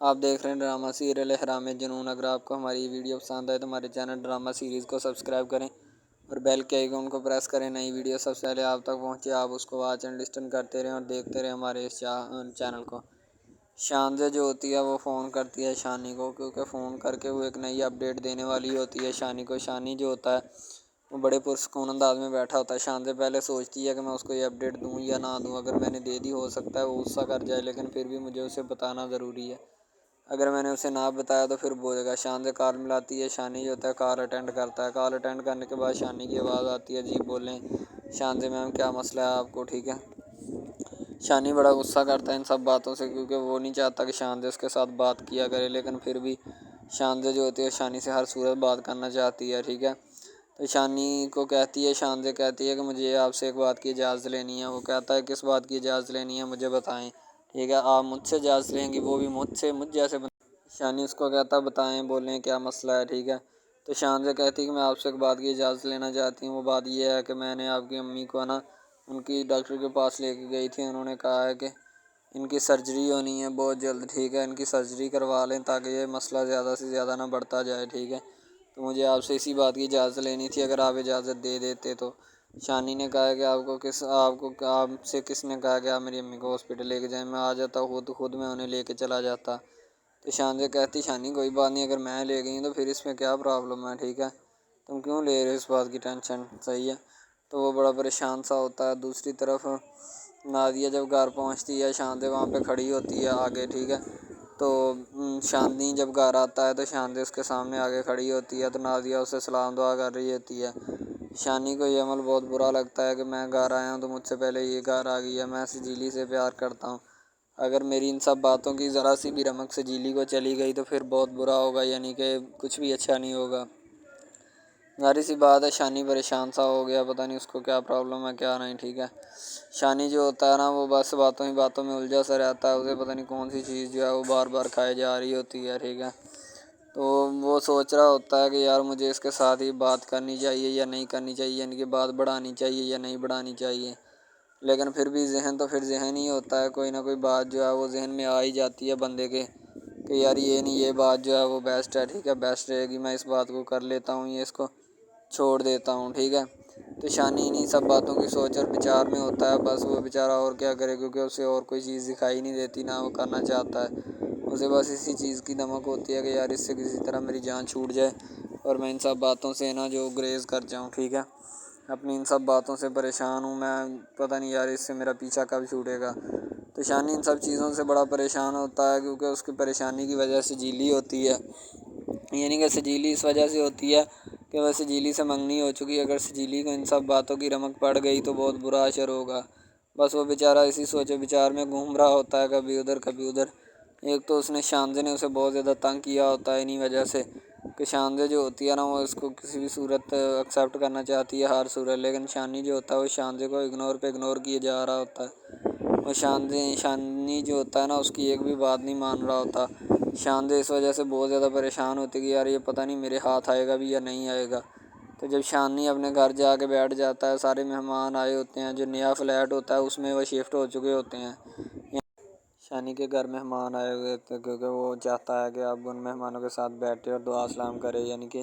آپ دیکھ رہے ہیں ڈرامہ سیریل احرام جنون۔ اگر آپ کو ہماری یہ ویڈیو پسند آئے تو ہمارے چینل ڈرامہ سیریز کو سبسکرائب کریں اور بیل کے آئیکن کو پریس کریں۔ نئی ویڈیو سب سے پہلے آپ تک پہنچے، آپ اس کو واچ اینڈ لسٹن کرتے رہیں اور دیکھتے رہیں ہمارے اس چینل کو۔ شانزہ جو ہوتی ہے وہ فون کرتی ہے شانی کو، کیونکہ فون کر کے وہ ایک نئی اپڈیٹ دینے والی ہوتی ہے شانی کو۔ شانی جو ہوتا ہے وہ بڑے پرسکون انداز میں بیٹھا ہوتا ہے۔ شانزہ پہلے سوچتی ہے کہ میں اس کو یہ اپڈیٹ دوں یا نہ دوں۔ اگر میں نے دے دی ہو سکتا ہے وہ غصہ کر جائے، لیکن پھر بھی مجھے اسے بتانا ضروری ہے۔ اگر میں نے اسے نہ بتایا تو پھر بولے گا۔ شانزہ کال ملاتی ہے، شانی جو ہوتا ہے کال اٹینڈ کرتا ہے۔ کال اٹینڈ کرنے کے بعد شانی کی آواز آتی ہے، جی بولیں شانزہ میم کیا مسئلہ ہے آپ کو، ٹھیک ہے۔ شانی بڑا غصہ کرتا ہے ان سب باتوں سے، کیونکہ وہ نہیں چاہتا کہ شانزہ اس کے ساتھ بات کیا کرے، لیکن پھر بھی شانزہ جو ہوتی ہے شانی سے ہر صورت بات کرنا چاہتی ہے، ٹھیک ہے۔ تو شانی کو کہتی ہے، شانزہ کہتی ہے کہ مجھے آپ سے ایک بات کی اجازت لینی ہے۔ وہ کہتا ہے کس بات کی اجازت لینی ہے مجھے بتائیں، ٹھیک ہے۔ آپ مجھ سے اجازت لیں گی، وہ بھی مجھ جیسے شانی اس کو کہتا ہے بتائیں بولیں کیا مسئلہ ہے، ٹھیک ہے۔ تو شانزہ کہتی ہے کہ میں آپ سے ایک بات کی اجازت لینا چاہتی ہوں۔ وہ بات یہ ہے کہ میں نے آپ کی امی کو ان کی ڈاکٹر کے پاس لے کے گئی تھی، انہوں نے کہا ہے کہ ان کی سرجری ہونی ہے بہت جلد، ٹھیک ہے۔ ان کی سرجری کروا لیں تاکہ یہ مسئلہ زیادہ سے زیادہ نہ بڑھتا جائے، ٹھیک ہے۔ تو مجھے آپ سے اسی بات کی اجازت لینی تھی، اگر آپ اجازت دے دیتے تو۔ شانی نے کہا کہ آپ سے کس نے کہا کہ آپ میری امی کو ہاسپٹل لے کے جائیں، میں آ جاتا خود میں انہیں لے کے چلا جاتا۔ تو شانزہ کہتی شانی کوئی بات نہیں، اگر میں لے گئی تو پھر اس میں کیا پرابلم ہے، ٹھیک ہے۔ تم کیوں لے رہے ہو اس بات کی ٹینشن، صحیح ہے۔ تو وہ بڑا پریشان سا ہوتا ہے۔ دوسری طرف نادیہ جب گھر پہنچتی ہے، شانزہ وہاں پہ کھڑی ہوتی ہے آگے، ٹھیک ہے۔ تو شانی جب گھر آتا ہے تو شانزہ اس کے سامنے آگے کھڑی ہوتی ہے، تو نادیہ اسے سلام دعا کر رہی ہوتی ہے۔ شانی کو یہ عمل بہت برا لگتا ہے کہ میں گھر آیا ہوں تو مجھ سے پہلے یہ گھر آ گئی ہے، میں سجیلی سے پیار کرتا ہوں۔ اگر میری ان سب باتوں کی ذرا سی بھی رمق سجیلی کو چلی گئی تو پھر بہت برا ہوگا، یعنی کہ کچھ بھی اچھا نہیں ہوگا۔ ظاہر سی بات ہے شانی پریشان سا ہو گیا، پتہ نہیں اس کو کیا پرابلم ہے کیا نہیں، ٹھیک ہے۔ شانی جو ہوتا ہے نا وہ بس باتوں ہی باتوں میں الجھا سا رہتا ہے، اسے پتہ نہیں کون سی چیز جو ہے وہ بار بار کھائے جا رہی ہوتی ہے، ٹھیک ہے۔ تو وہ سوچ رہا ہوتا ہے کہ یار مجھے اس کے ساتھ ہی بات کرنی چاہیے یا نہیں کرنی چاہیے، یعنی کہ بات بڑھانی چاہیے یا نہیں بڑھانی چاہیے، لیکن پھر بھی ذہن تو پھر ذہن ہی ہوتا ہے، کوئی نہ کوئی بات جو ہے وہ ذہن میں آ ہی جاتی ہے بندے کے کہ یار یہ نہیں، یہ بات جو ہے وہ بیسٹ ہے، ٹھیک ہے، بیسٹ رہے گی، میں اس بات کو کر لیتا ہوں، یہ اس کو چھوڑ دیتا ہوں، ٹھیک ہے۔ تو شانی انہیں سب باتوں کی سوچ اور بچار میں ہوتا ہے، بس وہ بیچارہ اور کیا کرے، کیونکہ اسے اور کوئی چیز دکھائی نہیں دیتی، نہ وہ کرنا چاہتا ہے، اسے بس اسی چیز کی دمک ہوتی ہے کہ یار اس سے کسی طرح میری جان چھوٹ جائے اور میں ان سب باتوں سے جو گریز کر جاؤں، ٹھیک ہے۔ اپنی ان سب باتوں سے پریشان ہوں میں، پتہ نہیں یار اس سے میرا پیچھا کب چھوٹے گا۔ تو شانی ان سب چیزوں سے بڑا پریشان ہوتا ہے، کیونکہ اس کی پریشانی کی وجہ سجیلی ہوتی ہے، یعنی کہ سجیلی اس وجہ سے ہوتی ہے کہ وہ سجیلی سے منگنی ہو چکی ہے۔ اگر سجیلی کو ان سب باتوں کی رمق پڑ گئی تو بہت برا اثر ہوگا، بس وہ بیچارہ اسی سوچ و بچار میں گھوم رہا ہوتا ہے، کبھی ادھر کبھی ادھر۔ ایک تو شانزہ نے اسے بہت زیادہ تنگ کیا ہوتا ہے انہی وجہ سے کہ شانزہ جو ہوتی ہے نا وہ اس کو کسی بھی صورت ایکسیپٹ کرنا چاہتی ہے، ہر صورت، لیکن شانی جو ہوتا ہے وہ شانزہ کو اگنور کیے جا رہا ہوتا ہے۔ اور شانی جو ہوتا ہے نا اس کی ایک بھی بات نہیں مان رہا ہوتا۔ شانزہ اس وجہ سے بہت زیادہ پریشان ہوتی ہے کہ یار یہ پتہ نہیں میرے ہاتھ آئے گا بھی یا نہیں آئے گا۔ تو جب شانی اپنے گھر جا کے بیٹھ جاتا ہے، سارے مہمان آئے ہوتے ہیں، جو نیا فلیٹ ہوتا ہے اس میں وہ شفٹ ہو چکے ہوتے ہیں۔ شانی کے گھر مہمان آئے ہوئے تھے، کیونکہ وہ چاہتا ہے کہ اب ان مہمانوں کے ساتھ بیٹھے اور دعا سلام کرے، یعنی کہ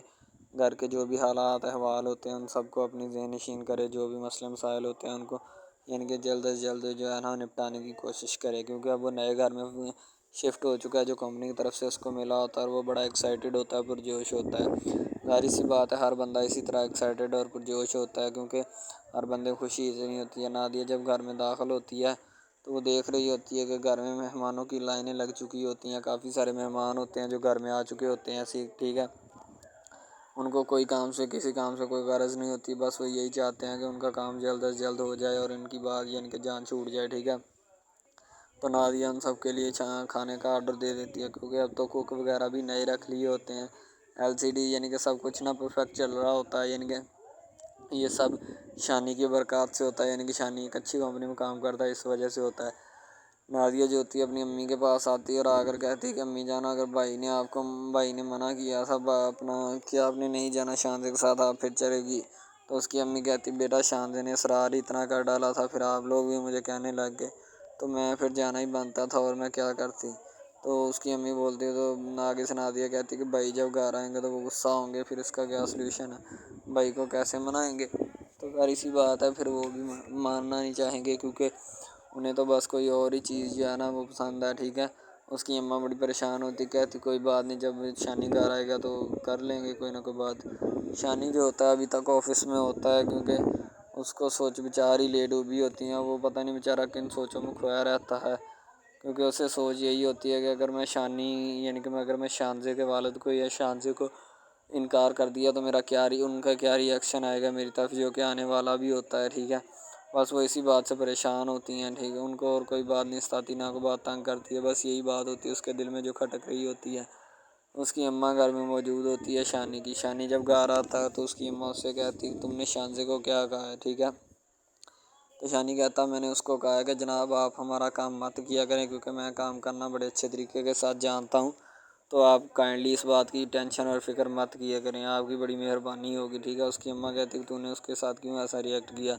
گھر کے جو بھی حالات احوال ہوتے ہیں ان سب کو اپنی ذہن نشین کرے، جو بھی مسئلے مسائل ہوتے ہیں ان کو یعنی کہ جلد از جلد جو ہے نپٹانے کی کوشش کرے، کیونکہ اب وہ نئے گھر میں شفٹ ہو چکا ہے جو کمپنی کی طرف سے اس کو ملا ہوتا ہے، اور وہ بڑا ایکسائٹیڈ ہوتا ہے، پرجوش ہوتا ہے۔ ظاہر سی بات ہے ہر بندہ اسی طرح ایکسائٹیڈ اور پرجوش ہوتا ہے، کیونکہ ہر بندے کو خوشی اتنی ہوتی ہے۔ نادیہ جب گھر میں داخل ہوتی ہے تو وہ دیکھ رہی ہوتی ہے کہ گھر میں مہمانوں کی لائنیں لگ چکی ہوتی ہیں، کافی سارے مہمان ہوتے ہیں جو گھر میں آ چکے ہوتے ہیں، ٹھیک ہے۔ ان کو کوئی کام سے کسی کام سے کوئی غرض نہیں ہوتی، بس وہ یہی چاہتے ہیں کہ ان کا کام جلد از جلد ہو جائے اور ان کی بات یعنی کہ جان چھوٹ جائے، ٹھیک ہے۔ تو نادیہ ان سب کے لیے کھانے کا آرڈر دے دیتی ہے، کیونکہ اب تو کوک وغیرہ بھی نئے رکھ لیے ہوتے ہیں، LCD یعنی کہ سب کچھ پرفیکٹ چل رہا ہوتا ہے، یعنی کہ یہ سب شانی کی برکات سے ہوتا ہے، یعنی کہ شانی ایک اچھی کمپنی میں کام کرتا ہے، اس وجہ سے ہوتا ہے۔ نادیہ جو ہوتی ہے اپنی امی کے پاس آتی ہے اور آ کر کہتی ہے کہ امی جان اگر بھائی نے منع کیا تھا کہ آپ نے نہیں جانا شانزہ کے ساتھ، آپ پھر چلے گی، تو اس کی امی کہتی بیٹا شانزہ نے اصرار ہی اتنا کر ڈالا تھا، پھر آپ لوگ بھی مجھے کہنے لگ گئے، تو میں پھر جانا ہی بنتا تھا اور میں کیا کرتی۔ تو تو اس کی امی بولتی ہے تو آگے سے نادیہ کہتی ہے کہ بھائی جب گھر آئیں گے تو وہ غصہ ہوں گے، پھر اس کا کیا سلیوشن ہے، بھائی کو کیسے منائیں گے؟ تو ظاہر سی بات ہے پھر وہ بھی ماننا نہیں چاہیں گے، کیونکہ انہیں تو بس کوئی اور ہی چیز جو ہے نا وہ پسند ہے، ٹھیک ہے۔ اس کی اماں بڑی پریشان ہوتی، کہتی کوئی بات نہیں، جب شانی گھر آئے گا تو کر لیں گے کوئی نہ کوئی بات۔ شانی جو ہوتا ہے ابھی تک آفس میں ہوتا ہے، کیونکہ اس کو سوچ بچار ہی لے ڈوبی ہوتی ہیں، وہ پتہ نہیں بیچارہ کن سوچوں میں کھویا رہتا ہے، کیونکہ اسے سوچ یہی ہوتی ہے کہ اگر میں اگر میں شانزے کے والد کو یا شانزے کو انکار کر دیا تو ان کا کیا ری ایکشن آئے گا میری طرف، جو کہ آنے والا بھی ہوتا ہے، ٹھیک ہے۔ بس وہ اسی بات سے پریشان ہوتی ہیں، ٹھیک ہے، ان کو اور کوئی بات نہیں ستاتی، نہ کوئی بات تنگ کرتی ہے، بس یہی بات ہوتی ہے اس کے دل میں جو کھٹک رہی ہوتی ہے۔ اس کی اماں گھر میں موجود ہوتی ہے شانی جب گھر آتا ہے تو اس کی اماں اس سے کہتی تم نے شانزے کو کیا کہا ہے، ٹھیک ہے۔ تو شانی کہتا میں نے اس کو کہا ہے کہ جناب آپ ہمارا کام مت کیا کریں، کیونکہ میں کام کرنا بڑے اچھے طریقے کے ساتھ جانتا ہوں، تو آپ کائنڈلی اس بات کی ٹینشن اور فکر مت کیا کریں، آپ کی بڑی مہربانی ہوگی، ٹھیک ہے۔ اس کی اماں کہتی کہ تو نے اس کے ساتھ کیوں ایسا ریئیکٹ کیا،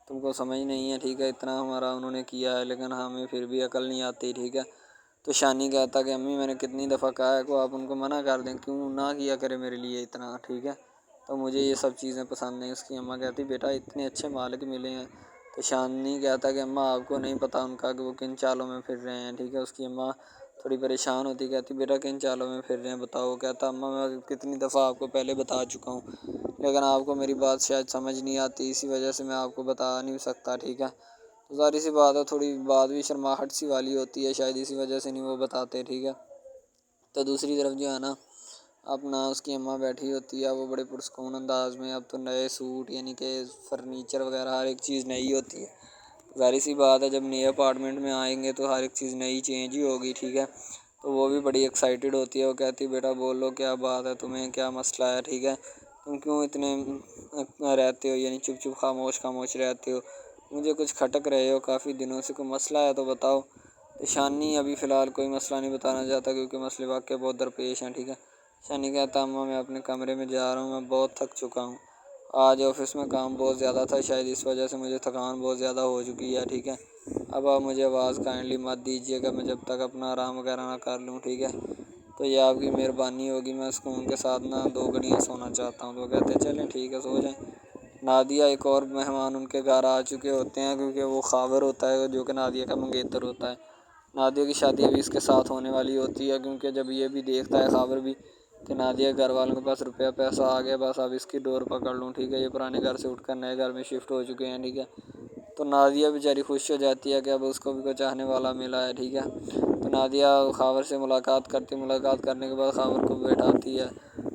تم کو سمجھ نہیں ہے، ٹھیک ہے، اتنا ہمارا انہوں نے کیا ہے لیکن ہمیں پھر بھی عقل نہیں آتی، ٹھیک ہے۔ تو شانی کہتا کہ امی میں نے کتنی دفعہ کہا ہے کہ آپ ان کو منع کر دیں، کیوں نہ کیا کرے میرے لیے اتنا، ٹھیک ہے، تو مجھے یہ سب چیزیں پسند نہیں۔ اس کی اماں کہتی بیٹا اتنے اچھے مالک ملے ہیں، تو شانی کہتا کہ اماں آپ کو نہیں پتہ ان کا کہ وہ کن چالوں میں پھر رہے ہیں، ٹھیک ہے۔ اس کی اماں تھوڑی پریشان ہوتی، کہتی بیٹا کن چالوں میں پھر رہے ہیں بتاؤ، کہتا اماں میں کتنی دفعہ آپ کو پہلے بتا چکا ہوں، لیکن آپ کو میری بات شاید سمجھ نہیں آتی، اسی وجہ سے میں آپ کو بتا نہیں سکتا، ٹھیک ہے۔ تو ظاہر سی بات ہے تھوڑی بات بھی شرماہٹ سی والی ہوتی ہے، شاید اسی وجہ سے نہیں وہ بتاتے، ٹھیک ہے۔ تو دوسری طرف جو ہے نا اپنا اس کی اماں بیٹھی ہوتی ہے، وہ بڑے پرسکون انداز میں، اب تو نئے سوٹ یعنی کہ فرنیچر وغیرہ ہر ایک چیز نئی ہوتی ہے، ظاہر سی بات ہے جب نئے اپارٹمنٹ میں آئیں گے تو ہر ایک چیز نئی چینج ہی ہوگی، ٹھیک ہے۔ تو وہ بھی بڑی ایکسائٹیڈ ہوتی ہے، وہ کہتی بیٹا بولو کیا بات ہے، تمہیں کیا مسئلہ ہے، ٹھیک ہے، تم کیوں اتنے رہتے ہو، یعنی چپ چپ خاموش رہتے ہو، مجھے کچھ کھٹک رہے ہو کافی دنوں سے، کوئی مسئلہ ہے تو بتاؤ۔ تو شانی ابھی فی الحال کوئی مسئلہ نہیں بتانا چاہتا، کیونکہ مسئلے واقع بہت درپیش ہیں، ٹھیک ہے۔ شانی کہتا اماں میں اپنے کمرے میں جا رہا ہوں، میں بہت تھک چکا ہوں، آج آفس میں کام بہت زیادہ تھا، شاید اس وجہ سے مجھے تھکان بہت زیادہ ہو چکی ہے، ٹھیک ہے۔ اب آپ مجھے آواز کائنڈلی مت دیجیے گا، میں جب تک اپنا آرام وغیرہ نہ کر لوں، ٹھیک ہے، تو یہ آپ کی مہربانی ہوگی، میں سکون کے ساتھ نا 2 گھڑیاں سونا چاہتا ہوں۔ تو وہ کہتے ہیں چلیں ٹھیک ہے سو جائیں۔ نادیہ ایک اور مہمان ان کے گھر آ چکے ہوتے ہیں، کیونکہ وہ خاور ہوتا ہے جو کہ نادیہ کا منگیتر ہوتا ہے۔ نادیہ کی شادی ابھی اس کے ساتھ ہونے والی ہوتی ہے، کیونکہ جب یہ بھی دیکھتا ہے خاور بھی کہ نادیہ گھر والوں کے پاس روپیہ پیسہ آ گیا، بس اب اس کی ڈور پکڑ لوں، ٹھیک ہے، یہ پرانے گھر سے اٹھ کر نئے گھر میں شفٹ ہو چکے ہیں، ٹھیک ہے۔ تو نادیہ بیچاری خوش ہو جاتی ہے کہ اب اس کو بھی کوئی چاہنے والا ملا ہے، ٹھیک ہے۔ تو نادیہ خاور سے ملاقات کرنے کے بعد خاور کو بیٹھاتی ہے۔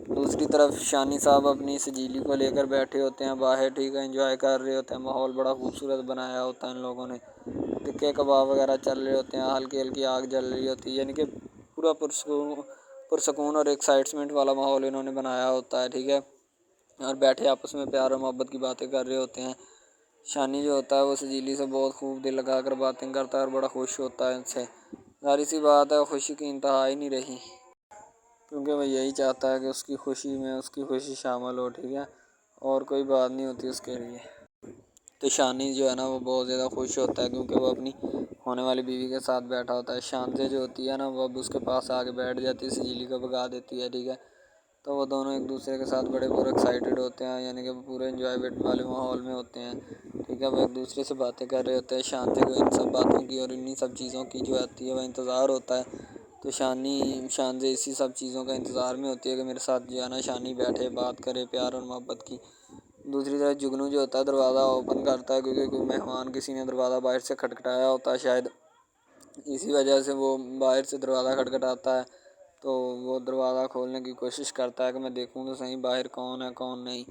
دوسری طرف شانی صاحب اپنی سجیلی کو لے کر بیٹھے ہوتے ہیں باہر، ٹھیک ہے، انجوائے کر رہے ہوتے ہیں، ماحول بڑا خوبصورت بنایا ہوتا ہے ان لوگوں نے، ٹکے کباب وغیرہ چل رہے ہوتے ہیں، ہلکی ہلکی آگ جل رہی ہوتی ہے، یعنی کہ پورا پرسکون اور ایکسائٹمنٹ والا ماحول انہوں نے بنایا ہوتا ہے، ٹھیک ہے، اور بیٹھے آپس میں پیار اور محبت کی باتیں کر رہے ہوتے ہیں۔ شانی جو ہوتا ہے وہ سجیلی سے بہت خوب دل لگا کر باتیں کرتا ہے اور بڑا خوش ہوتا ہے ان سے، ظاہر سی بات ہے خوشی کی انتہا ہی نہیں رہی، کیونکہ وہ یہی چاہتا ہے کہ اس کی خوشی میں اس کی خوشی شامل ہو، ٹھیک ہے، اور کوئی بات نہیں ہوتی اس کے لیے۔ تو شانی جو ہے نا وہ بہت زیادہ خوش ہوتا ہے، کیونکہ وہ اپنی ہونے والی بیوی کے ساتھ بیٹھا ہوتا ہے۔ شانزے جو ہوتی ہے نا وہ اب اس کے پاس آ کے بیٹھ جاتی ہے، سجیلی کو بھگا دیتی ہے، ٹھیک ہے۔ تو وہ دونوں ایک دوسرے کے ساتھ بڑے ایکسائٹیڈ ہوتے ہیں، یعنی کہ پورے انجوائمنٹ والے ماحول میں ہوتے ہیں، ٹھیک ہے، وہ ایک دوسرے سے باتیں کر رہے ہوتے ہیں۔ شانزے کو ان سب باتوں کی اور انہی سب چیزوں کی جو آتی ہے وہ انتظار ہوتا ہے، تو شانزے اسی سب چیزوں کا انتظار میں ہوتی ہے کہ میرے ساتھ جو ہے نا شانی بیٹھے بات کرے پیار اور محبت کی۔ دوسری طرف جگنو جو ہوتا ہے دروازہ اوپن کرتا ہے، کیونکہ کوئی مہمان کسی نے دروازہ باہر سے کھٹکھٹایا ہوتا ہے، شاید اسی وجہ سے وہ باہر سے دروازہ کھٹکھٹاتا ہے، تو وہ دروازہ کھولنے کی کوشش کرتا ہے کہ میں دیکھوں تو صحیح باہر کون ہے کون نہیں،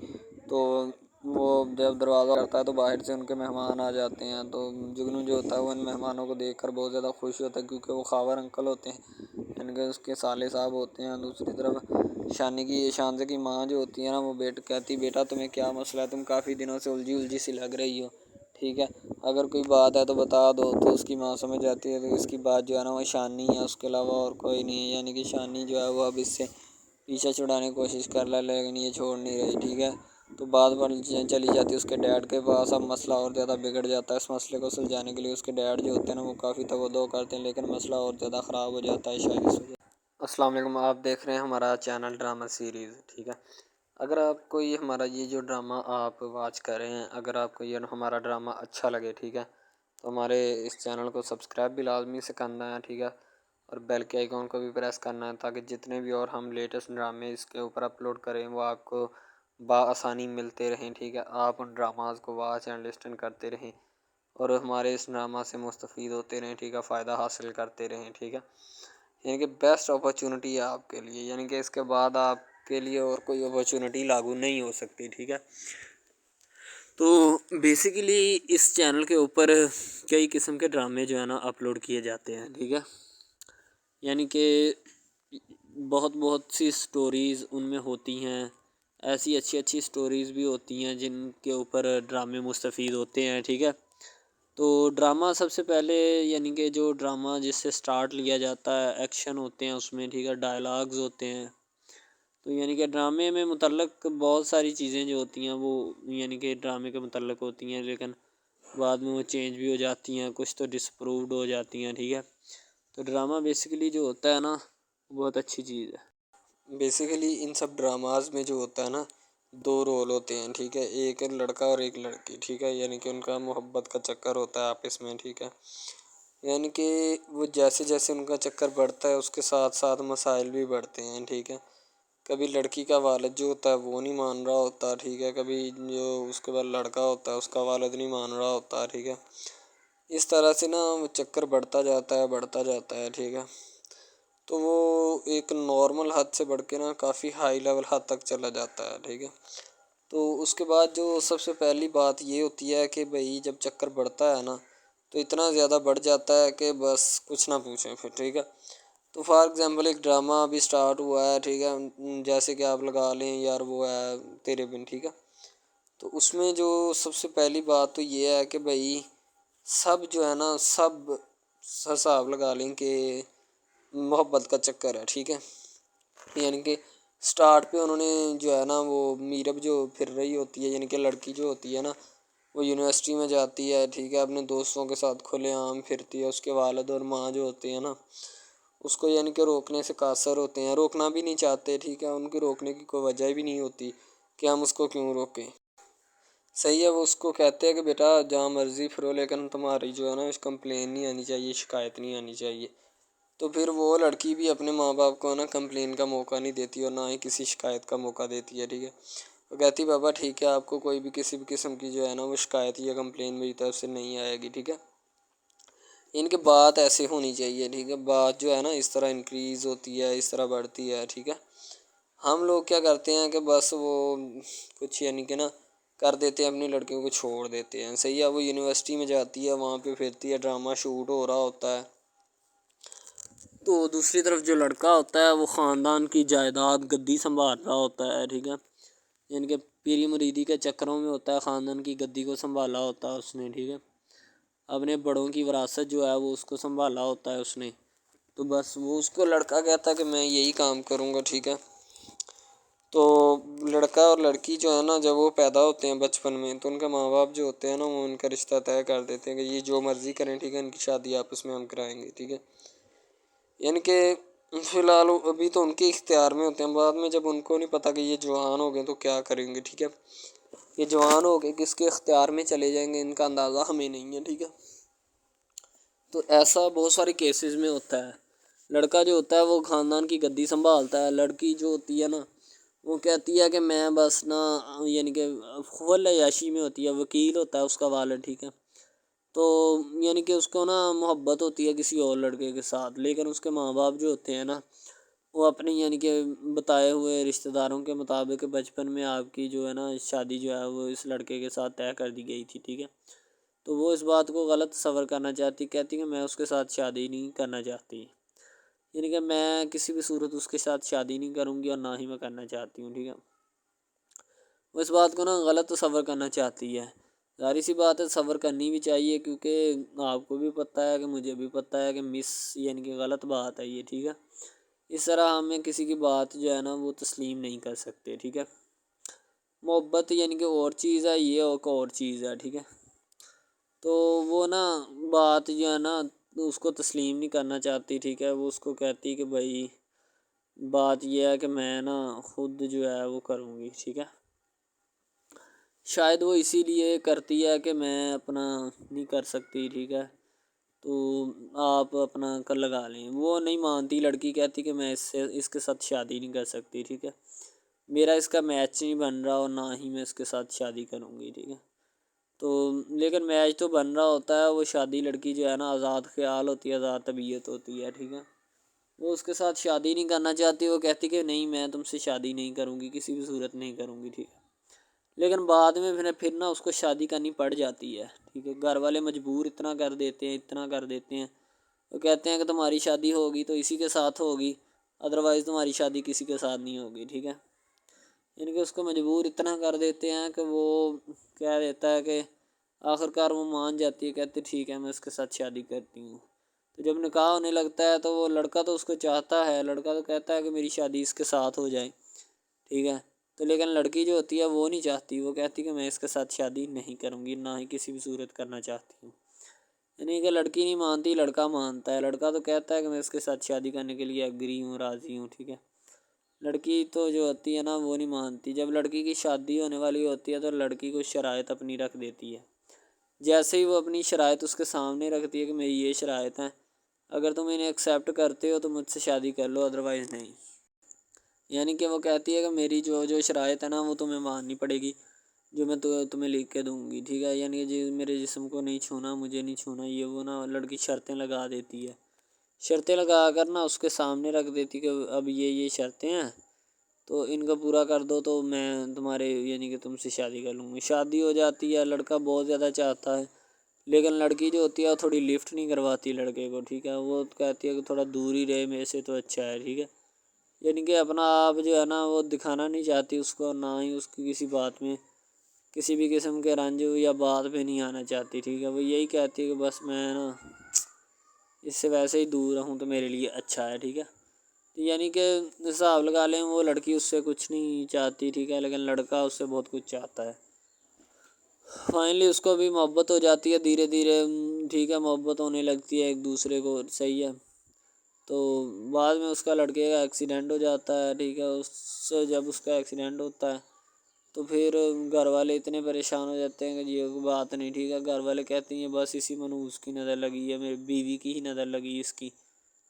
تو وہ جب دروازہ کرتا ہے تو باہر سے ان کے مہمان آ جاتے ہیں، تو جگنو جو ہوتا ہے وہ ان مہمانوں کو دیکھ کر بہت زیادہ خوش ہوتا ہے، کیونکہ وہ خاور انکل ہوتے ہیں، یعنی کہ اس کے سالے صاحب ہوتے ہیں۔ دوسری طرف شانزے کی ماں جو ہوتی ہے نا وہ کہتی بیٹا تمہیں کیا مسئلہ ہے، تم کافی دنوں سے الجھی سی لگ رہی ہو، ٹھیک ہے، اگر کوئی بات ہے تو بتا دو۔ تو اس کی ماں سمجھ جاتی ہے کہ اس کی بات جو ہے نا وہ شانی ہے، اس کے علاوہ اور کوئی نہیں ہے، یعنی کہ شانی جو ہے وہ اب اس سے پیچھا چھڑانے کی کوشش کر رہا ہے لیکن یہ چھوڑ نہیں رہی، ٹھیک ہے۔ تو بعد بار چلی جاتی ہے اس کے ڈیڈ کے پاس. اب مسئلہ اور زیادہ بگڑ جاتا ہے. اس مسئلے کو سلجھانے کے لیے اس کے ڈیڈ جو ہوتے ہیں نا وہ کافی توجہ کرتے ہیں، لیکن مسئلہ اور زیادہ خراب ہو جاتا ہے شاید اس وجہ. السلام علیکم، آپ دیکھ رہے ہیں ہمارا چینل ڈرامہ سیریز. ٹھیک ہے، اگر آپ کو یہ ہمارا یہ جو ڈرامہ آپ واچ کر رہے ہیں، اگر آپ کو یہ ہمارا ڈرامہ اچھا لگے، ٹھیک ہے، تو ہمارے اس چینل کو سبسکرائب بھی لازمی سے کرنا ہے. ٹھیک ہے، اور بیل کے آئیکن کو بھی پریس کرنا ہے تاکہ جتنے بھی اور ہم لیٹسٹ ڈرامے اس کے اوپر اپلوڈ کریں وہ آپ کو بآسانی ملتے رہیں. ٹھیک ہے، آپ ان ڈراماز کو واچ اینڈ لسٹن کرتے رہیں اور ہمارے اس ڈرامہ سے مستفید ہوتے رہیں. ٹھیک ہے، فائدہ حاصل کرتے رہیں. ٹھیک ہے، یعنی کہ بیسٹ اپرچونٹی ہے آپ کے لیے، یعنی کہ اس کے بعد آپ کے لیے اور کوئی اپرچونٹی لاگو نہیں ہو سکتی. ٹھیک ہے، تو بیسیکلی اس چینل کے اوپر کئی قسم کے ڈرامے جو ہے نا اپلوڈ کیے جاتے ہیں. ٹھیک ہے، یعنی کہ بہت سی سٹوریز ان میں ہوتی ہیں، ایسی اچھی سٹوریز بھی ہوتی ہیں جن کے اوپر ڈرامے مستفید ہوتے ہیں. ٹھیک ہے، تو ڈرامہ سب سے پہلے یعنی کہ جو ڈرامہ جس سے سٹارٹ لیا جاتا ہے، ایکشن ہوتے ہیں اس میں. ٹھیک ہے، ڈائلاگز ہوتے ہیں. تو یعنی کہ ڈرامے میں متعلق بہت ساری چیزیں جو ہوتی ہیں وہ یعنی کہ ڈرامے کے متعلق ہوتی ہیں، لیکن بعد میں وہ چینج بھی ہو جاتی ہیں، کچھ تو ڈسپرووڈ ہو جاتی ہیں. ٹھیک ہے، تو ڈرامہ بیسیکلی جو ہوتا ہے نا بہت اچھی چیز ہے. بیسیکلی ان سب ڈراماز میں جو ہوتا ہے نا دو رول ہوتے ہیں. ٹھیک ہے، ایک لڑکا اور ایک لڑکی. ٹھیک ہے، یعنی کہ ان کا محبت کا چکر ہوتا ہے آپس میں. ٹھیک ہے، یعنی کہ وہ جیسے جیسے ان کا چکر بڑھتا ہے اس کے ساتھ ساتھ مسائل بھی بڑھتے ہیں. ٹھیک ہے، کبھی لڑکی کا والد جو ہوتا ہے وہ نہیں مان رہا ہوتا. ٹھیک ہے، کبھی جو اس کے بعد لڑکا ہوتا ہے اس کا والد نہیں مان رہا ہوتا. ٹھیک ہے، اس طرح سے نا وہ چکر بڑھتا جاتا ہے. ٹھیک ہے، تو وہ ایک نارمل حد سے بڑھ کے نا کافی ہائی لیول حد تک چلا جاتا ہے. ٹھیک ہے، تو اس کے بعد جو سب سے پہلی بات یہ ہوتی ہے کہ بھئی جب چکر بڑھتا ہے نا تو اتنا زیادہ بڑھ جاتا ہے کہ بس کچھ نہ پوچھیں پھر. ٹھیک ہے، تو فار ایگزامپل ایک ڈرامہ ابھی سٹارٹ ہوا ہے. ٹھیک ہے، جیسے کہ آپ لگا لیں یار وہ ہے تیرے بن. ٹھیک ہے، تو اس میں جو سب سے پہلی بات تو یہ ہے کہ بھئی سب جو ہے نا سب حساب لگا لیں کہ محبت کا چکر ہے. ٹھیک ہے، یعنی کہ سٹارٹ پہ انہوں نے جو ہے نا وہ میرب جو پھر رہی ہوتی ہے، یعنی کہ لڑکی جو ہوتی ہے نا وہ یونیورسٹی میں جاتی ہے. ٹھیک ہے، اپنے دوستوں کے ساتھ کھلے عام پھرتی ہے. اس کے والد اور ماں جو ہوتے ہیں نا اس کو یعنی کہ روکنے سے قاصر ہوتے ہیں، روکنا بھی نہیں چاہتے. ٹھیک ہے، ان کی روکنے کی کوئی وجہ بھی نہیں ہوتی کہ ہم اس کو کیوں روکیں. صحیح ہے، وہ اس کو کہتے ہیں کہ بیٹا جہاں مرضی پھرو لیکن تمہاری جو ہے نا کمپلین نہیں آنی چاہیے، شکایت نہیں آنی چاہیے. تو پھر وہ لڑکی بھی اپنے ماں باپ کو نا کمپلین کا موقع نہیں دیتی اور نہ ہی کسی شکایت کا موقع دیتی ہے. ٹھیک ہے، وہ کہتی بابا ٹھیک ہے آپ کو کوئی بھی کسی بھی قسم کی جو ہے نا وہ شکایت یا کمپلین میری طرف سے نہیں آئے گی. ٹھیک ہے، ان کے بات ایسے ہونی چاہیے. ٹھیک ہے، بات جو ہے نا اس طرح انکریز ہوتی ہے، اس طرح بڑھتی ہے. ٹھیک ہے، ہم لوگ کیا کرتے ہیں کہ بس وہ کچھ یعنی کہ نا کر دیتے ہیں، اپنی لڑکیوں کو چھوڑ دیتے ہیں. صحیح ہے، وہ یونیورسٹی میں جاتی ہے، وہاں پہ پھرتی ہے، ڈرامہ شوٹ ہو رہا ہوتا ہے. تو دوسری طرف جو لڑکا ہوتا ہے وہ خاندان کی جائیداد گدی سنبھال رہا ہوتا ہے. ٹھیک ہے، یعنی کہ پیری مریدی کے چکروں میں ہوتا ہے، خاندان کی گدی کو سنبھالا ہوتا ہے اس نے. ٹھیک ہے، اپنے بڑوں کی وراثت جو ہے وہ اس کو سنبھالا ہوتا ہے اس نے. تو بس وہ اس کو لڑکا کہتا ہے کہ میں یہی کام کروں گا. ٹھیک ہے، تو لڑکا اور لڑکی جو ہے نا جب وہ پیدا ہوتے ہیں بچپن میں تو ان کے ماں باپ جو ہوتے ہیں نا وہ ان کا رشتہ طے کر دیتے ہیں کہ یہ جو مرضی کریں. ٹھیک ہے، ان کی شادی آپس میں ہم کرائیں گے. ٹھیک ہے، یعنی کہ فی الحال ابھی تو ان کے اختیار میں ہوتے ہیں، بعد میں جب ان کو نہیں پتہ کہ یہ جوان ہو گئے تو کیا کریں گے. ٹھیک ہے، یہ جوان ہو گئے کس کے اختیار میں چلے جائیں گے ان کا اندازہ ہمیں نہیں ہے. ٹھیک ہے، تو ایسا بہت سارے کیسز میں ہوتا ہے. لڑکا جو ہوتا ہے وہ خاندان کی گدی سنبھالتا ہے، لڑکی جو ہوتی ہے نا وہ کہتی ہے کہ میں بس نا یعنی کہ فل عیاشی میں ہوتی ہے، وکیل ہوتا ہے اس کا والد. ٹھیک ہے، تو یعنی کہ اس کو نا محبت ہوتی ہے کسی اور لڑکے کے ساتھ، لیکن اس کے ماں باپ جو ہوتے ہیں نا وہ اپنی یعنی کہ بتائے ہوئے رشتہ داروں کے مطابق بچپن میں آپ کی جو ہے نا شادی جو ہے وہ اس لڑکے کے ساتھ طے کر دی گئی تھی. ٹھیک ہے، تو وہ اس بات کو غلط تصور کرنا چاہتی، کہتی کہ میں اس کے ساتھ شادی نہیں کرنا چاہتی، یعنی کہ میں کسی بھی صورت اس کے ساتھ شادی نہیں کروں گی اور نہ ہی میں کرنا چاہتی ہوں. ٹھیک ہے، وہ اس بات کو نا غلط تصور کرنا چاہتی ہے. ظاہر سی بات ہے تصور کرنی بھی چاہیے کیونکہ آپ کو بھی پتہ ہے کہ مجھے بھی پتہ ہے کہ یعنی کہ غلط بات ہے یہ. ٹھیک ہے، اس طرح ہمیں کسی کی بات جو ہے نا وہ تسلیم نہیں کر سکتے. ٹھیک ہے، محبت یعنی کہ اور چیز ہے، یہ ایک اور چیز ہے، ٹھیک ہے۔ تو وہ نا بات جو ہے نا اس کو تسلیم نہیں کرنا چاہتی، ٹھیک ہے۔ وہ اس کو کہتی کہ بھائی بات یہ ہے کہ میں نا خود جو ہے وہ کروں گی، ٹھیک ہے۔ شاید وہ اسی لیے کرتی ہے کہ میں اپنا نہیں کر سکتی، ٹھیک ہے، تو آپ اپنا کر لگا لیں۔ وہ نہیں مانتی، لڑکی کہتی کہ میں اس کے ساتھ شادی نہیں کر سکتی، ٹھیک ہے، میرا اس کا میچ نہیں بن رہا اور نہ ہی میں اس کے ساتھ شادی کروں گی، ٹھیک ہے۔ تو لیکن میچ تو بن رہا ہوتا ہے، وہ شادی لڑکی جو ہے نا آزاد خیال ہوتی ہے، آزاد طبیعت ہوتی ہے، ٹھیک ہے۔ وہ اس کے ساتھ شادی نہیں کرنا چاہتی، وہ کہتی کہ نہیں میں تم سے شادی نہیں کروں گی، کسی بھی صورت نہیں کروں گی، ٹھیک ہے۔ لیکن بعد میں پھر نا اس کو شادی کرنی پڑ جاتی ہے، ٹھیک ہے۔ گھر والے مجبور اتنا کر دیتے ہیں، وہ کہتے ہیں کہ تمہاری شادی ہوگی تو اسی کے ساتھ ہوگی، ادروائز تمہاری شادی کسی کے ساتھ نہیں ہوگی، ٹھیک ہے۔ یعنی کہ اس کو مجبور اتنا کر دیتے ہیں کہ وہ کہہ دیتا ہے کہ آخرکار وہ مان جاتی ہے، کہتے ٹھیک ہے میں اس کے ساتھ شادی کرتی ہوں۔ تو جب نکاح ہونے لگتا ہے تو وہ لڑکا تو اس کو چاہتا ہے، لڑکا تو کہتا ہے کہ میری شادی اس کے ساتھ ہو جائے، ٹھیک ہے۔ تو لیکن لڑکی جو ہوتی ہے وہ نہیں چاہتی، وہ کہتی کہ میں اس کے ساتھ شادی نہیں کروں گی، نہ ہی کسی بھی صورت کرنا چاہتی ہوں۔ یعنی کہ لڑکی نہیں مانتی، لڑکا مانتا ہے۔ لڑکا تو کہتا ہے کہ میں اس کے ساتھ شادی کرنے کے لیے ایگری ہوں، راضی ہوں، ٹھیک ہے۔ لڑکی تو جو ہوتی ہے نا وہ نہیں مانتی۔ جب لڑکی کی شادی ہونے والی ہوتی ہے تو لڑکی کو شرائط اپنی رکھ دیتی ہے۔ جیسے ہی وہ اپنی شرائط اس کے سامنے رکھتی ہے کہ میری یہ شرائط ہیں، اگر تم انہیں ایکسیپٹ کرتے ہو تو مجھ سے شادی کر لو، ادروائز نہیں۔ یعنی کہ وہ کہتی ہے کہ میری جو شرائط ہے نا وہ تمہیں ماننی پڑے گی، جو میں تمہیں لکھ کے دوں گی، ٹھیک ہے۔ یعنی کہ میرے جسم کو نہیں چھونا، مجھے نہیں چھونا، یہ وہ نا لڑکی شرطیں لگا دیتی ہے، شرطیں لگا کر نا اس کے سامنے رکھ دیتی کہ اب یہ شرطیں ہیں تو ان کا پورا کر دو تو میں تمہارے یعنی کہ تم سے شادی کر لوں گی۔ شادی ہو جاتی ہے، لڑکا بہت زیادہ چاہتا ہے، لیکن لڑکی جو ہوتی ہے وہ تھوڑی لفٹ نہیں کرواتی لڑکے کو، ٹھیک ہے۔ وہ کہتی ہے کہ تھوڑا دور ہی رہے میرے سے تو اچھا ہے، ٹھیک ہے۔ یعنی کہ اپنا آپ جو ہے نا وہ دکھانا نہیں چاہتی اس کو، نہ ہی اس کی کسی بات میں کسی بھی قسم کے رنج یا بات پہ نہیں آنا چاہتی، ٹھیک ہے۔ وہ یہی کہتی ہے کہ بس میں نا اس سے ویسے ہی دور رہوں تو میرے لیے اچھا ہے، ٹھیک ہے۔ یعنی کہ حساب لگا لیں وہ لڑکی اس سے کچھ نہیں چاہتی، ٹھیک ہے، لیکن لڑکا اس سے بہت کچھ چاہتا ہے۔ فائنلی اس کو بھی محبت ہو جاتی ہے دھیرے دھیرے، ٹھیک ہے، محبت ہونے لگتی ہے ایک دوسرے کو، صحیح ہے۔ تو بعد میں اس کا لڑکے کا ایکسیڈنٹ ہو جاتا ہے، ٹھیک ہے۔ جب اس کا ایکسیڈنٹ ہوتا ہے تو پھر گھر والے اتنے پریشان ہو جاتے ہیں کہ یہ بات نہیں، ٹھیک ہے۔ گھر والے کہتے ہیں بس اسی منحوس کی نظر لگی ہے، میری بیوی کی ہی نظر لگی اس کی،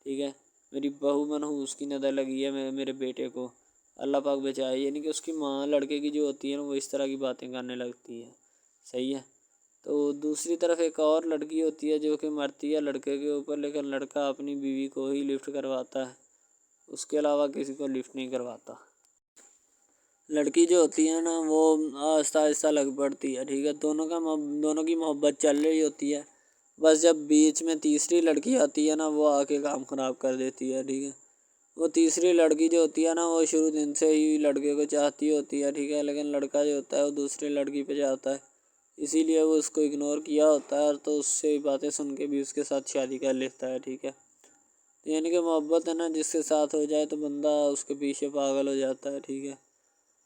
ٹھیک ہے، میری بہو منحوس کی نظر لگی ہے میرے بیٹے کو، اللہ پاک بچائے۔ یعنی کہ اس کی ماں لڑکے کی جو ہوتی ہے نا وہ اس طرح کی باتیں کرنے لگتی ہے، صحیح ہے۔ تو دوسری طرف ایک اور لڑکی ہوتی ہے جو کہ مرتی ہے لڑکے کے اوپر، لیکن لڑکا اپنی بیوی کو ہی لفٹ کرواتا ہے، اس کے علاوہ کسی کو لفٹ نہیں کرواتا۔ لڑکی جو ہوتی ہے نا وہ آہستہ آہستہ لگ پڑتی ہے، ٹھیک ہے۔ دونوں کی محبت چل رہی ہوتی ہے، بس جب بیچ میں تیسری لڑکی آتی ہے نا وہ آ کے کام خراب کر دیتی ہے، ٹھیک ہے۔ وہ تیسری لڑکی جو ہوتی ہے نا وہ شروع دن سے ہی لڑکے کو چاہتی ہوتی ہے، ٹھیک ہے، لیکن لڑکا جو ہوتا ہے وہ دوسری لڑکی پہ جاتا ہے، اسی لیے وہ اس کو اگنور کیا ہوتا ہے، تو اس سے باتیں سن کے بھی اس کے ساتھ شادی کر لیتا ہے، ٹھیک ہے۔ یعنی کہ محبت ہے نا جس کے ساتھ ہو جائے تو بندہ اس کے پیچھے پاگل ہو جاتا ہے، ٹھیک ہے۔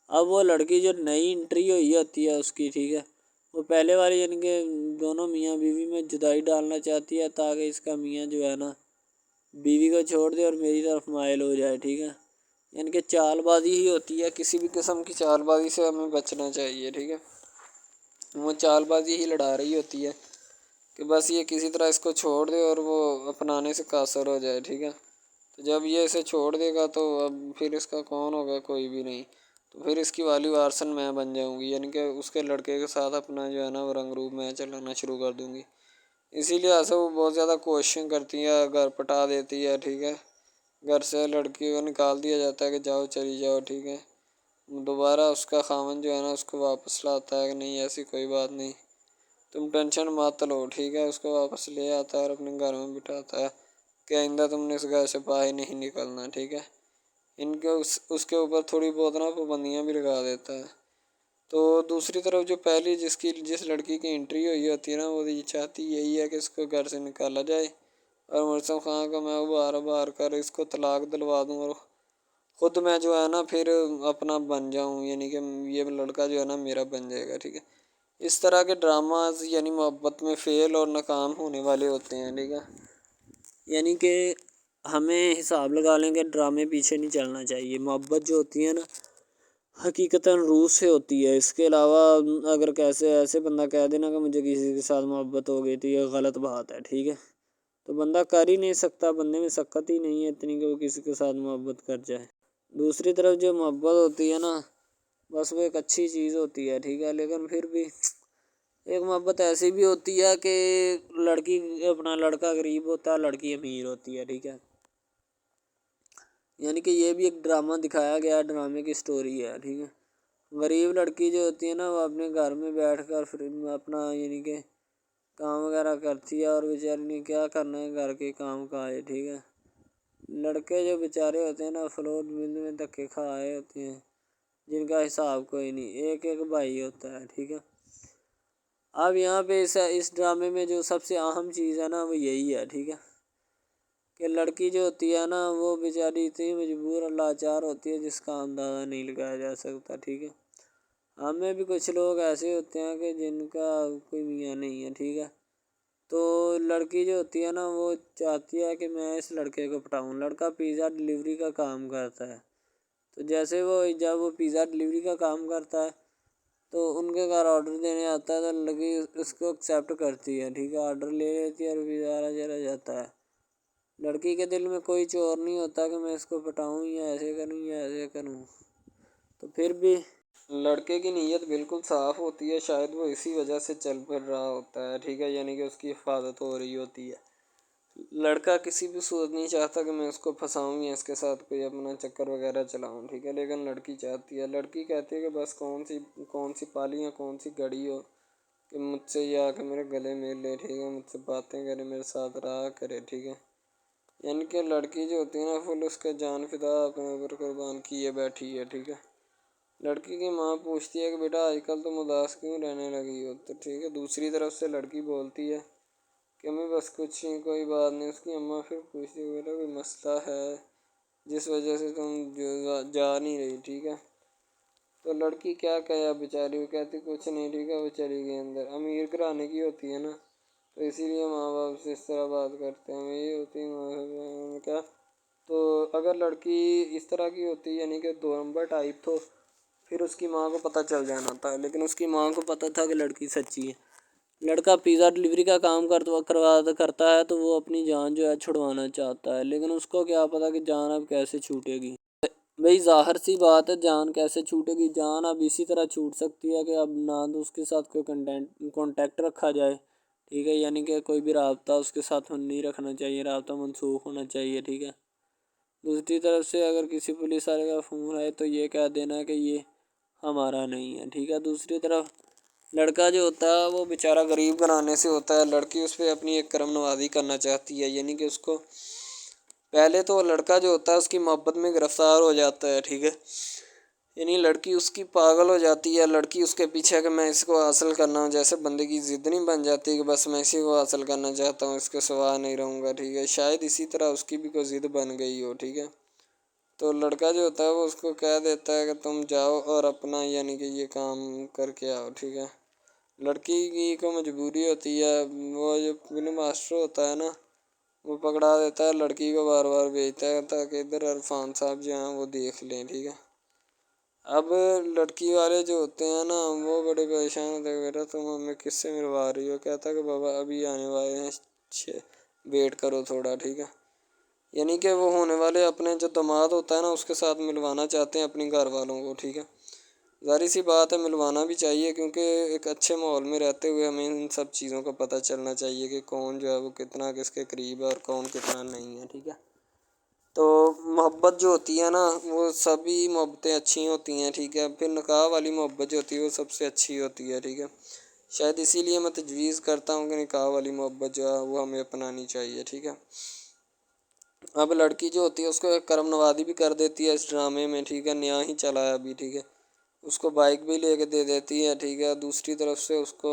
اب وہ لڑکی جو نئی انٹری ہوئی ہوتی ہے اس کی، ٹھیک ہے، وہ پہلے والی یعنی کہ دونوں میاں بیوی میں جدائی ڈالنا چاہتی ہے تاکہ اس کا میاں جو ہے نا بیوی کو چھوڑ دے اور میری طرف مائل ہو جائے، ٹھیک ہے۔ یعنی کہ چال بازی ہی ہوتی ہے، کسی بھی قسم کی چال بازی سے ہمیں بچنا چاہیے، ٹھیک ہے۔ وہ چال بازی ہی لڑا رہی ہوتی ہے کہ بس یہ کسی طرح اس کو چھوڑ دے اور وہ اپنانے سے قاصر ہو جائے، ٹھیک ہے۔ تو جب یہ اسے چھوڑ دے گا تو اب پھر اس کا کون ہوگا، کوئی بھی نہیں، تو پھر اس کی والی وارثن میں بن جاؤں گی، یعنی کہ اس کے لڑکے کے ساتھ اپنا جو ہے نا وہ رنگ روپ میں چلانا شروع کر دوں گی۔ اسی لیے ایسا وہ بہت زیادہ کوششیں کرتی ہے، گھر پٹا دیتی ہے، ٹھیک ہے۔ گھر سے لڑکی کو نکال دیا جاتا ہے کہ جاؤ چلی جاؤ، ٹھیک ہے۔ دوبارہ اس کا خاوند جو ہے نا اس کو واپس لاتا ہے کہ نہیں ایسی کوئی بات نہیں، تم ٹینشن مت لو، ٹھیک ہے۔ اس کو واپس لے آتا ہے اور اپنے گھر میں بٹھاتا ہے کہ آئندہ تم نے اس گھر سے باہر نہیں نکلنا، ٹھیک ہے۔ ان کے اس کے اوپر تھوڑی بہت نا پابندیاں بھی لگا دیتا ہے۔ تو دوسری طرف جو پہلی جس لڑکی کی انٹری ہوئی ہوتی ہے نا وہ یہ چاہتی یہی ہے کہ اس کو گھر سے نکالا جائے اور مرسم خان کو میں ابھار کر اس کو طلاق دلوا دوں اور خود میں جو ہے نا پھر اپنا بن جاؤں، یعنی کہ یہ لڑکا جو ہے نا میرا بن جائے گا، ٹھیک ہے۔ اس طرح کے ڈراماز یعنی محبت میں فیل اور ناکام ہونے والے ہوتے ہیں، ٹھیک ہے۔ یعنی کہ ہمیں حساب لگا لیں کہ ڈرامے پیچھے نہیں چلنا چاہیے۔ محبت جو ہوتی ہے نا حقیقتاً روح سے ہوتی ہے۔ اس کے علاوہ اگر کیسے ایسے بندہ کہہ دینا کہ مجھے کسی کے ساتھ محبت ہو گئی تھی، یہ غلط بات ہے، ٹھیک ہے۔ تو بندہ کر ہی نہیں سکتا، بندے میں سکت ہی نہیں ہے اتنی کہ وہ کسی کے ساتھ محبت کر جائے۔ دوسری طرف جو محبت ہوتی ہے نا بس وہ ایک اچھی چیز ہوتی ہے، ٹھیک ہے، لیکن پھر بھی ایک محبت ایسی بھی ہوتی ہے کہ لڑکی اپنا لڑکا غریب ہوتا ہے، لڑکی امیر ہوتی ہے، ٹھیک ہے۔ یعنی کہ یہ بھی ایک ڈرامہ دکھایا گیا، ڈرامے کی سٹوری ہے، ٹھیک ہے۔ غریب لڑکی جو ہوتی ہے نا وہ اپنے گھر میں بیٹھ کر پھر اپنا یعنی کہ کام وغیرہ کرتی ہے، اور بیچاری نے کیا کرنا ہے گھر کے کام کاج، ٹھیک ہے۔ لڑکے جو بیچارے ہوتے ہیں نا فلوٹ مل میں دھکے کھائے ہوتے ہیں، جن کا حساب کوئی نہیں، ایک ایک بھائی ہوتا ہے، ٹھیک ہے۔ اب یہاں پہ اس ڈرامے میں جو سب سے اہم چیز ہے نا وہ یہی ہے، ٹھیک ہے، کہ لڑکی جو ہوتی ہے نا وہ بیچاری اتنی مجبور اور لاچار ہوتی ہے جس کا اندازہ نہیں لگایا جا سکتا، ٹھیک ہے۔ ہمیں بھی کچھ لوگ ایسے ہوتے ہیں کہ جن کا کوئی میاں نہیں ہے، ٹھیک ہے۔ تو لڑکی جو ہوتی ہے نا وہ چاہتی ہے کہ میں اس لڑکے کو پٹاؤں۔ لڑکا پیزا ڈلیوری کا کام کرتا ہے، تو جیسے جب وہ پیزا ڈلیوری کا کام کرتا ہے تو ان کے گھر آرڈر دینے آتا ہے، تو لڑکی اس کو ایکسیپٹ کرتی ہے، ٹھیک ہے، آرڈر لے لیتی ہے اور پیزا چلا جاتا ہے۔ لڑکی کے دل میں کوئی چور نہیں ہوتا کہ میں اس کو پٹاؤں یا ایسے کروں یا ایسے کروں۔ تو پھر بھی لڑکے کی نیت بالکل صاف ہوتی ہے، شاید وہ اسی وجہ سے چل پھر رہا ہوتا ہے، ٹھیک ہے، یعنی کہ اس کی حفاظت ہو رہی ہوتی ہے۔ لڑکا کسی بھی صورت نہیں چاہتا کہ میں اس کو پھنساؤں یا اس کے ساتھ کوئی اپنا چکر وغیرہ چلاؤں، ٹھیک ہے، لیکن لڑکی چاہتی ہے۔ لڑکی کہتی ہے کہ بس کون سی پالی یا کون سی گڑی ہو کہ مجھ سے یہ آ کے میرے گلے مل لے، ٹھیک ہے، مجھ سے باتیں کرے، میرے ساتھ رہا کرے، ٹھیک ہے۔ یعنی کہ لڑکی جو ہوتی ہے نا فل اس کا جان فدا اپنے اوپر قربان کیے بیٹھی ہے، ٹھیک ہے۔ لڑکی کی ماں پوچھتی ہے کہ بیٹا آج کل تم اداس کیوں رہنے لگی ہو، تو ٹھیک ہے، دوسری طرف سے لڑکی بولتی ہے کہ میں بس کچھ نہیں، کوئی بات نہیں۔ اس کی اماں پھر پوچھتی ہے بیٹا کوئی مسئلہ ہے جس وجہ سے تم جا نہیں رہی، ٹھیک ہے۔ تو لڑکی کیا کہے بیچاری، وہ کہتی کچھ نہیں، ٹھیک ہے، وہ چلی گئی اندر۔ امیر گھرانے کی ہوتی ہے نا تو اسی لیے ماں باپ سے اس طرح بات کرتے ہیں، یہ ہوتی ہے کیا۔ تو اگر لڑکی اس طرح کی ہوتی یعنی کہ دو نمبر ٹائپ، تو پھر اس کی ماں کو پتہ چل جانا تھا، لیکن اس کی ماں کو پتہ تھا کہ لڑکی سچی ہے۔ لڑکا پیزا ڈلیوری کا کام کرتا ہے تو وہ اپنی جان جو ہے چھڑوانا چاہتا ہے، لیکن اس کو کیا پتہ کہ جان اب کیسے چھوٹے گی۔ بھئی ظاہر سی بات ہے، جان کیسے چھوٹے گی؟ جان اب اسی طرح چھوٹ سکتی ہے کہ اب نہ تو اس کے ساتھ کوئی کانٹیکٹ رکھا جائے، ٹھیک ہے، یعنی کہ کوئی بھی رابطہ اس کے ساتھ نہیں رکھنا چاہیے، رابطہ منسوخ ہونا چاہیے، ٹھیک ہے۔ دوسری طرف سے اگر کسی پولیس والے کا فون آئے تو یہ کہہ دینا کہ یہ ہمارا نہیں ہے، ٹھیک ہے۔ دوسری طرف لڑکا جو ہوتا ہے وہ بیچارہ غریب گھرانے سے ہوتا ہے، لڑکی اس پہ اپنی ایک کرم نوازی کرنا چاہتی ہے، یعنی کہ اس کو پہلے تو لڑکا جو ہوتا ہے اس کی محبت میں گرفتار ہو جاتا ہے، ٹھیک ہے، یعنی لڑکی اس کی پاگل ہو جاتی ہے، لڑکی اس کے پیچھے کہ میں اس کو حاصل کرنا ہوں، جیسے بندے کی ضد نہیں بن جاتی کہ بس میں اسی کو حاصل کرنا چاہتا ہوں، اس کے سوا نہیں رہوں گا، ٹھیک ہے۔ شاید اسی طرح اس کی بھی کوئی ضد بن گئی ہو، ٹھیک ہے۔ تو لڑکا جو ہوتا ہے وہ اس کو کہہ دیتا ہے کہ تم جاؤ اور اپنا یعنی کہ یہ کام کر کے آؤ، ٹھیک ہے۔ لڑکی کی کو مجبوری ہوتی ہے، وہ جو فلم ماسٹر ہوتا ہے نا وہ پکڑا دیتا ہے لڑکی کو، بار بار بھیجتا ہے تاکہ ادھر عرفان صاحب جو ہیں وہ دیکھ لیں، ٹھیک ہے۔ اب لڑکی والے جو ہوتے ہیں نا وہ بڑے پریشان ہوتے ہیں، بیٹا تم ہمیں کس سے ملوا رہی ہو؟ کہتا ہے کہ بابا ابھی آنے والے ہیں، ویٹ کرو تھوڑا، ٹھیک ہے۔ یعنی کہ وہ ہونے والے اپنے جو داماد ہوتا ہے نا اس کے ساتھ ملوانا چاہتے ہیں اپنی گھر والوں کو، ٹھیک ہے۔ ظاہر سی بات ہے ملوانا بھی چاہیے، کیونکہ ایک اچھے ماحول میں رہتے ہوئے ہمیں ان سب چیزوں کا پتہ چلنا چاہیے کہ کون جو ہے وہ کتنا کس کے قریب ہے اور کون کتنا نہیں ہے، ٹھیک ہے۔ تو محبت جو ہوتی ہے نا وہ سبھی محبتیں اچھی ہوتی ہیں، ٹھیک ہے، پھر نکاح والی محبت جو ہوتی ہے وہ سب سے اچھی ہوتی ہے، ٹھیک ہے۔ شاید اسی لیے میں تجویز کرتا ہوں کہ نکاح والی محبت جو ہے وہ ہمیں اپنانی چاہیے، ٹھیک ہے۔ اب لڑکی جو ہوتی ہے اس کو ایک کرم نوازی بھی کر دیتی ہے اس ڈرامے میں، ٹھیک ہے، نیا ہی چلا ہے ابھی، ٹھیک ہے۔ اس کو بائک بھی لے کے دے دیتی ہے، ٹھیک ہے۔ دوسری طرف سے اس کو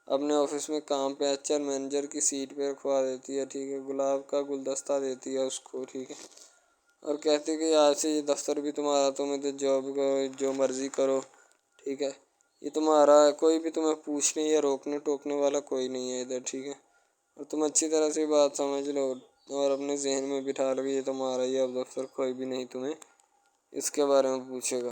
اپنے آفس میں کام پہ ایچ آر مینیجر کی سیٹ پہ رکھوا دیتی ہے، ٹھیک ہے، گلاب کا گلدستہ دیتی ہے اس کو، ٹھیک ہے۔ اور کہتے کہ آج سے یہ دفتر بھی تمہارا، تم ادھر جاب کرو، جو مرضی کرو، ٹھیک ہے، یہ تمہارا ہے، کوئی بھی تمہیں پوچھنے یا روکنے ٹوکنے والا کوئی نہیں ہے ادھر، ٹھیک ہے، اور تم اچھی طرح سے بات سمجھ لو اور اپنے ذہن میں بٹھا لو کہ یہ تمہارا ہی اب دفتر، کوئی بھی نہیں تمہیں اس کے بارے میں پوچھے گا۔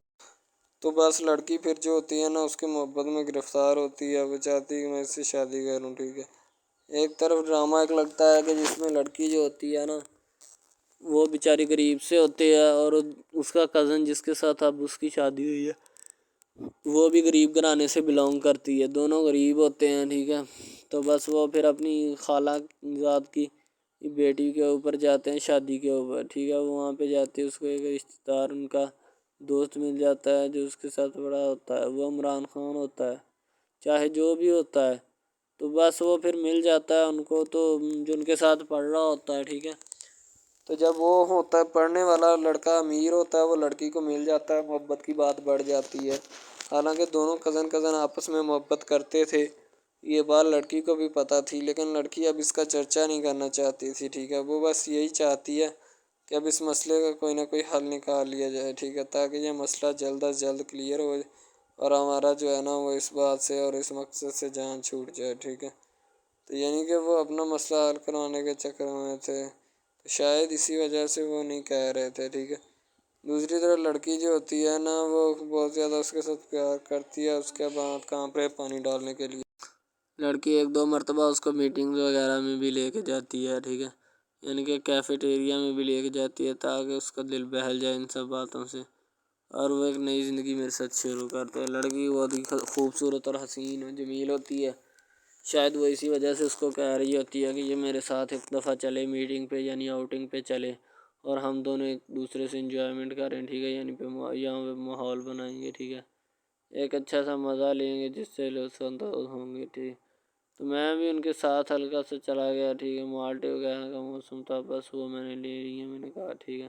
تو بس لڑکی پھر جو ہوتی ہے نا اس کے محبت میں گرفتار ہوتی ہے، وہ چاہتی ہے کہ میں اس سے شادی کروں، ٹھیک ہے۔ ایک طرف ڈرامہ ایک لگتا ہے کہ جس میں لڑکی جو ہوتی ہے نا وہ بیچاری غریب سے ہوتی ہے، اور اس کا کزن جس کے ساتھ اب اس کی شادی ہوئی ہے وہ بھی غریب گھرانے سے بلانگ کرتی ہے، دونوں غریب ہوتے ہیں، ٹھیک ہے۔ تو بس وہ پھر اپنی خالہ ذات کی بیٹی کے اوپر جاتے ہیں شادی کے اوپر، ٹھیک ہے، وہاں پہ جاتے ہیں، اس کو ایک رشتہ دار ان کا دوست مل جاتا ہے جو اس کے ساتھ بڑا ہوتا ہے، وہ عمران خان ہوتا ہے، چاہے جو بھی ہوتا ہے، تو بس وہ پھر مل جاتا ہے ان کو، تو جو ان کے ساتھ پڑھ رہا ہوتا ہے، ٹھیک ہے۔ تو جب وہ ہوتا ہے پڑھنے والا لڑکا امیر ہوتا ہے، وہ لڑکی کو مل جاتا ہے، محبت کی بات بڑھ جاتی ہے، حالانکہ دونوں کزن آپس میں محبت کرتے تھے، یہ بات لڑکی کو بھی پتہ تھی، لیکن لڑکی اب اس کا چرچا نہیں کرنا چاہتی تھی، ٹھیک ہے، وہ بس یہی چاہتی ہے کہ اب اس مسئلے کا کوئی نہ کوئی حل نکال لیا جائے، ٹھیک ہے، تاکہ یہ مسئلہ جلد از جلد کلیئر ہو اور ہمارا جو ہے نا وہ اس بات سے اور اس مقصد سے جان چھوٹ جائے، ٹھیک ہے۔ تو یعنی کہ وہ اپنا مسئلہ حل کروانے کے چکر میں تھے، تو شاید اسی وجہ سے وہ نہیں کہہ رہے تھے، ٹھیک ہے۔ دوسری طرف لڑکی جو ہوتی ہے نا وہ بہت زیادہ اس کے ساتھ پیار کرتی ہے، اس کے بعد کہاں پہ پانی ڈالنے کے لیے لڑکی ایک دو مرتبہ اس کو میٹنگ وغیرہ میں بھی لے کے جاتی ہے، ٹھیک ہے، یعنی کہ کیفیٹیریا میں بھی لے کے جاتی ہے تاکہ اس کا دل بہل جائے ان سب باتوں سے، اور وہ ایک نئی زندگی میرے ساتھ شروع کرتے ہیں۔ لڑکی بہت ہی خوبصورت اور حسین و جمیل ہوتی ہے، شاید وہ اسی وجہ سے اس کو کہہ رہی ہوتی ہے کہ یہ میرے ساتھ ایک دفعہ چلے میٹنگ پہ، یعنی آؤٹنگ پہ چلے، اور ہم دونوں ایک دوسرے سے انجوائمنٹ کریں، ٹھیک ہے، یعنی یہاں پہ ماحول بنائیں گے، ٹھیک ہے، ایک اچھا سا مزہ لیں گے جس سے لطف اندوز ہوں گے، ٹھیک۔ تو میں بھی ان کے ساتھ ہلکا سے چلا گیا، ٹھیک ہے، مالٹے وغیرہ کا موسم تھا، بس وہ میں نے لے لی ہے، میں نے کہا ٹھیک ہے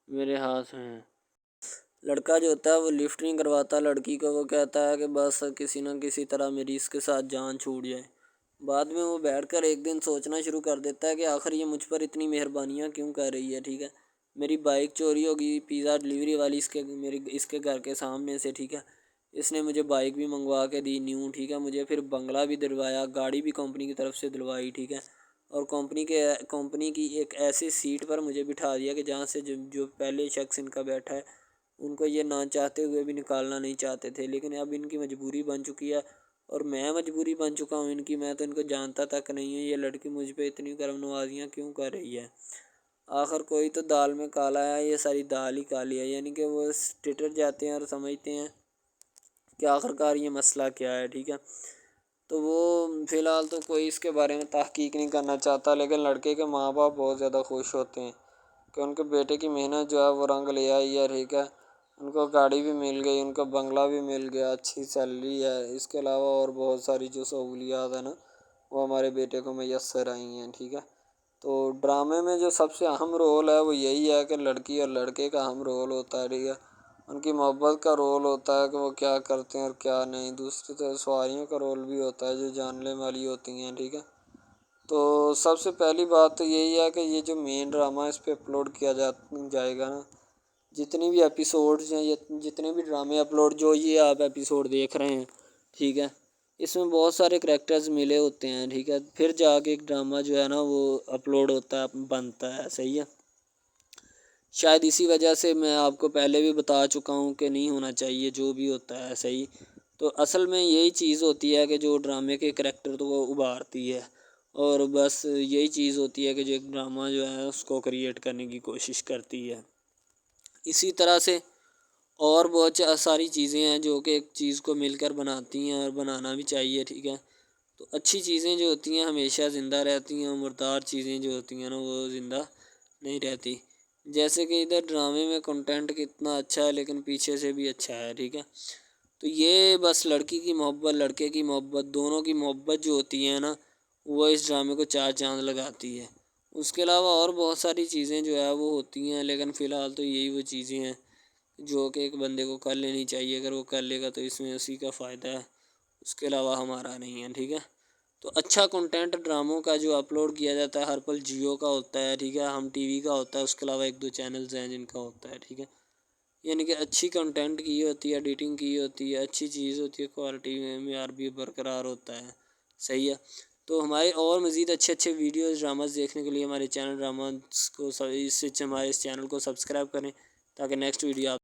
میرے ہاتھ میں ہے۔ لڑکا جو ہوتا ہے وہ لفٹ نہیں کرواتا لڑکی کو، وہ کہتا ہے کہ بس کسی نہ کسی طرح میری اس کے ساتھ جان چھوٹ جائے۔ بعد میں وہ بیٹھ کر ایک دن سوچنا شروع کر دیتا ہے کہ آخر یہ مجھ پر اتنی مہربانیاں کیوں کر رہی ہے، ٹھیک ہے، میری بائک چوری ہوگی، پیزا ڈلیوری والی اس کے گھر کے سامنے سے، ٹھیک ہے، اس نے مجھے بائک بھی منگوا کے دی نیو، ٹھیک ہے، مجھے پھر بنگلہ بھی دلوایا، گاڑی بھی کمپنی کی طرف سے دلوائی، ٹھیک ہے، اور کمپنی کی ایک ایسی سیٹ پر مجھے بٹھا دیا کہ جہاں سے جو پہلے شخص ان کا بیٹھا ہے ان کو یہ نہ چاہتے ہوئے بھی نکالنا نہیں چاہتے تھے، لیکن اب ان کی مجبوری بن چکی ہے، اور میں مجبوری بن چکا ہوں ان کی، میں تو ان کو جانتا تک نہیں ہوں، یہ لڑکی مجھ پہ اتنی کرم نوازیاں کیوں کر رہی ہے۔ آخر کوئی تو دال میں کالا ہے، یہ ساری دال ہی کالی ہے، یعنی کہ وہ ٹٹر جاتے ہیں اور سمجھتے ہیں کہ آخر کار یہ مسئلہ کیا ہے، ٹھیک ہے۔ تو وہ فی الحال تو کوئی اس کے بارے میں تحقیق نہیں کرنا چاہتا، لیکن لڑکے کے ماں باپ بہت زیادہ خوش ہوتے ہیں کہ ان کے بیٹے کی محنت جو ہے وہ رنگ لے آئی ہے، ٹھیک ہے، ان کو گاڑی بھی مل گئی، ان کو بنگلہ بھی مل گیا، اچھی سیلری ہے، اس کے علاوہ اور بہت ساری جو سہولیات ہیں نا وہ ہمارے بیٹے کو میسر آئی ہیں، ٹھیک ہے۔ تو ڈرامے میں جو سب سے اہم رول ہے وہ یہی ہے کہ لڑکی اور لڑکے کا اہم رول ہوتا ہے، ٹھیک ہے، ان کی محبت کا رول ہوتا ہے کہ وہ کیا کرتے ہیں اور کیا نہیں، دوسری طرف سواریوں کا رول بھی ہوتا ہے جو جاننے والی ہوتی ہیں، ٹھیک ہے۔ تو سب سے پہلی بات تو یہی ہے کہ یہ جو مین ڈرامہ اس پہ اپلوڈ کیا جائے گا نا، جتنی بھی ایپیسوڈز ہیں، جتنے بھی ڈرامے اپلوڈ جو یہ آپ ایپیسوڈ دیکھ رہے ہیں، ٹھیک ہے، اس میں بہت سارے کریکٹرز ملے ہوتے ہیں، ٹھیک ہے، پھر جا کے ایک ڈرامہ جو ہے نا وہ اپلوڈ ہوتا ہے، بنتا ہے، صحیح ہے۔ شاید اسی وجہ سے میں آپ کو پہلے بھی بتا چکا ہوں کہ نہیں ہونا چاہیے جو بھی ہوتا ہے، صحیح۔ تو اصل میں یہی چیز ہوتی ہے کہ جو ڈرامے کے کریکٹر تو وہ ابھارتی ہے، اور بس یہی چیز ہوتی ہے کہ جو ایک ڈرامہ جو ہے اس کو کریٹ کرنے کی کوشش کرتی ہے۔ اسی طرح سے اور بہت ساری چیزیں ہیں جو کہ ایک چیز کو مل کر بناتی ہیں، اور بنانا بھی چاہیے، ٹھیک ہے۔ تو اچھی چیزیں جو ہوتی ہیں ہمیشہ زندہ رہتی ہیں، اور مردار چیزیں جو ہوتی ہیں نا وہ زندہ نہیں رہتی، جیسے کہ ادھر ڈرامے میں کنٹینٹ کتنا اچھا ہے لیکن پیچھے سے بھی اچھا ہے، ٹھیک ہے۔ تو یہ بس لڑکی کی محبت لڑکے کی محبت دونوں کی محبت جو ہوتی ہے نا وہ اس ڈرامے کو چار چاند لگاتی ہے۔ اس کے علاوہ اور بہت ساری چیزیں جو ہے وہ ہوتی ہیں، لیکن فی الحال تو یہی وہ چیزیں ہیں جو کہ ایک بندے کو کر لینی چاہیے، اگر وہ کر لے گا تو اس میں اسی کا فائدہ ہے، اس کے علاوہ ہمارا نہیں ہے، ٹھیک ہے۔ تو اچھا کنٹینٹ ڈراموں کا جو اپلوڈ کیا جاتا ہے ہر پل جیو کا ہوتا ہے، ٹھیک ہے، ہم ٹی وی کا ہوتا ہے، اس کے علاوہ 1-2 چینلز ہیں جن کا ہوتا ہے، ٹھیک ہے، یعنی کہ اچھی کنٹینٹ کی ہوتی ہے، ایڈیٹنگ کی ہوتی ہے، اچھی چیز ہوتی ہے، کوالٹی میں معیار بھی برقرار ہوتا ہے، صحیح ہے۔ تو ہمارے اور مزید اچھے ویڈیوز ڈراماز دیکھنے کے لیے ہمارے چینل ڈراماز کو ہمارے اس چینل کو سبسکرائب کریں تاکہ نیکسٹ ویڈیو آپ